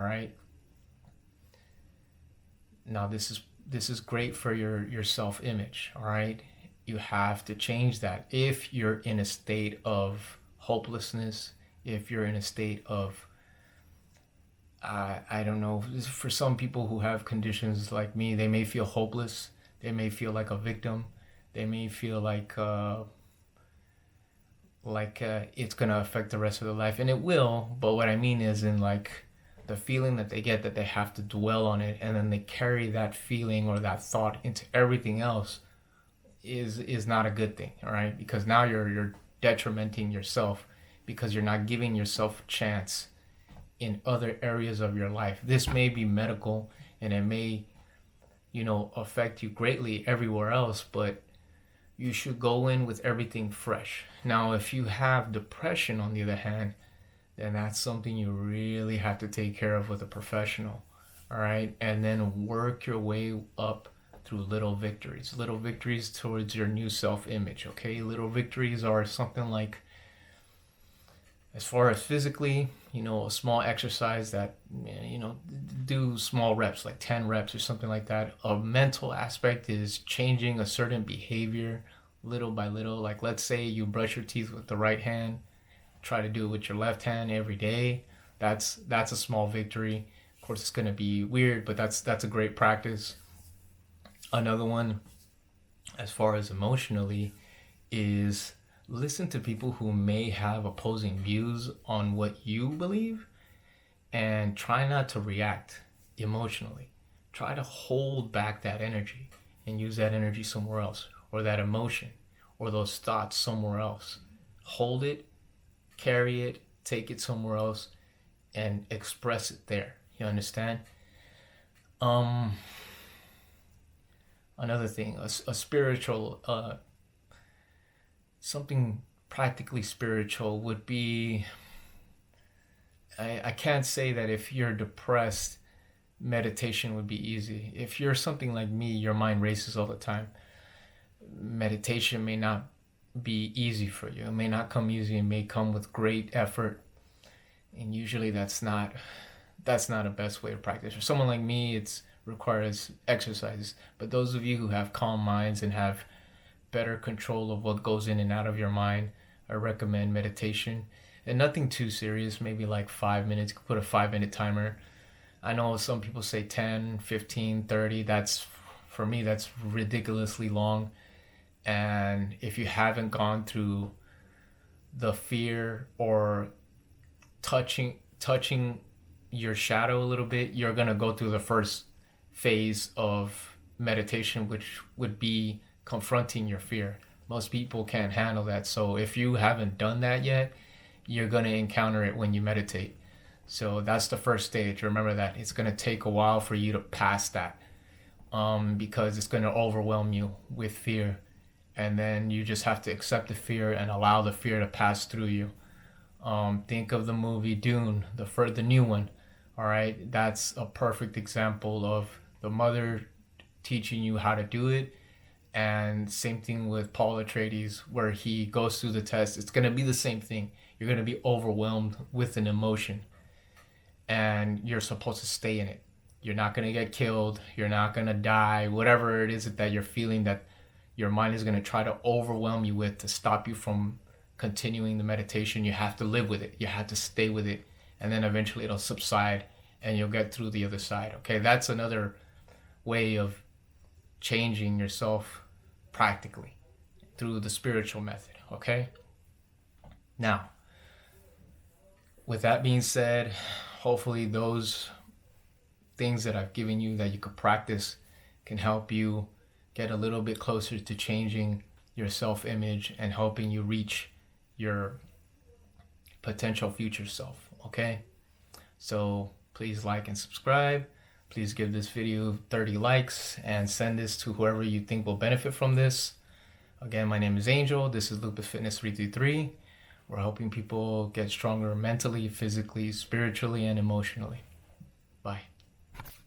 All right. Now this is great for your self-image. All right. You have to change that if you're in a state of hopelessness, if you're in a state of I don't know. For some people who have conditions like me, they may feel hopeless. They may feel like a victim. They may feel like it's gonna affect the rest of their life, and it will. But what I mean is, in like the feeling that they get that they have to dwell on it, and then they carry that feeling or that thought into everything else, is not a good thing. All right, because now you're detrimenting yourself because you're not giving yourself a chance in other areas of your life. This may be medical and it may, affect you greatly everywhere else, but you should go in with everything fresh. Now, if you have depression, on the other hand, then that's something you really have to take care of with a professional. All right. And then work your way up through little victories towards your new self image. Okay. Little victories are something like, as far as physically, a small exercise that, do small reps, like 10 reps or something like that. A mental aspect is changing a certain behavior little by little. Like, let's say you brush your teeth with the right hand, try to do it with your left hand every day. That's a small victory. Of course, it's going to be weird, but that's a great practice. Another one, as far as emotionally, is listen to people who may have opposing views on what you believe and try not to react emotionally. Try to hold back that energy and use that energy somewhere else, or that emotion or those thoughts somewhere else. Hold it, carry it, take it somewhere else, and express it there. You understand? Um, Another thing, a spiritual, something practically spiritual would be, I can't say that if you're depressed, meditation would be easy. If you're something like me, your mind races all the time. Meditation may not be easy for you. It may not come easy. It may come with great effort, and usually that's not a best way to practice. For someone like me, it's requires exercise. But those of you who have calm minds and have better control of what goes in and out of your mind, I recommend meditation. And nothing too serious, maybe like 5 minutes. You could put a 5 minute timer. I know some people say 10, 15, 30. For me, that's ridiculously long. And if you haven't gone through the fear or touching your shadow a little bit, you're gonna go through the first phase of meditation, which would be confronting your fear. Most people can't handle that. So if you haven't done that yet, you're gonna encounter it when you meditate. So that's the first stage. Remember that it's gonna take a while for you to pass that, because it's gonna overwhelm you with fear, and then you just have to accept the fear and allow the fear to pass through you. Think of the movie Dune, the new one. All right, that's a perfect example of the mother teaching you how to do it, and same thing with Paul Atreides, where he goes through the test. It's gonna be the same thing. You're gonna be overwhelmed with an emotion, and you're supposed to stay in it. You're not gonna get killed. You're not gonna die. Whatever it is that you're feeling that your mind is gonna try to overwhelm you with to stop you from continuing the meditation, you have to live with it. You have to stay with it, and then eventually it'll subside, and you'll get through the other side. Okay, that's another way of changing yourself practically through the spiritual method. Okay, now with that being said, hopefully those things that I've given you that you could practice can help you get a little bit closer to changing your self-image and helping you reach your potential future self. Okay, so please like and subscribe. Please give this video 30 likes and send this to whoever you think will benefit from this. Again, my name is Angel. This is Lupus Fitness 333. We're helping people get stronger mentally, physically, spiritually, and emotionally. Bye.